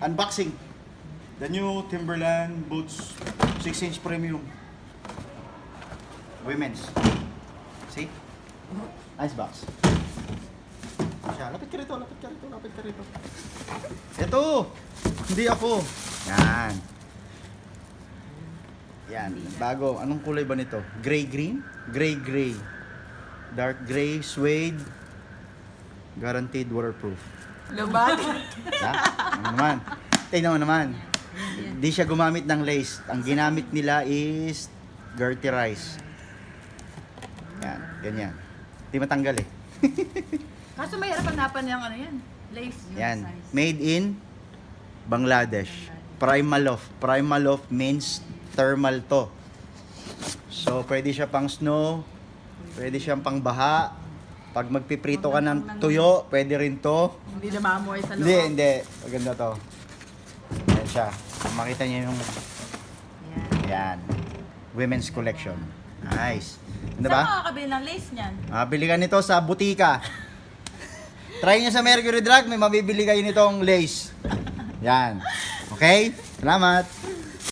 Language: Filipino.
Unboxing. The new Timberland boots 6-inch premium. Women's. See? Nice box. Siya, lapit ka rito, lapit ka rito, lapit ka rito. Ito! Hindi ako. Yan. Yan, bago. Anong kulay ba nito? Gray-green? Gray-gray. Dark gray, suede. Guaranteed waterproof. Lubat. Ha? Ano naman? Tingnan mo naman. Di siya gumamit ng lace. Ang ginamit nila is Gertie Rice. Yan, ganyan. Di matanggal eh. Kaso mahirap hanapan yung ano yan. Lace. Yan. Made in Bangladesh. Primaloft. Primaloft means thermal to. So, pwede siya pang snow. Pwede siyang pang baha. Pag magpiprito ka ng tuyo, pwede rin to. Hindi na maamoy sa loob. Hindi, hindi. Maganda to. Ayan siya. Makita niyo yung yan. Women's collection. Nice. Ano Saan ba? makakabili ng lace niyan? Bili ka nito sa butika. Try nyo sa Mercury Drug, may mabibili kayo nitong lace. Yan. Okay? Salamat.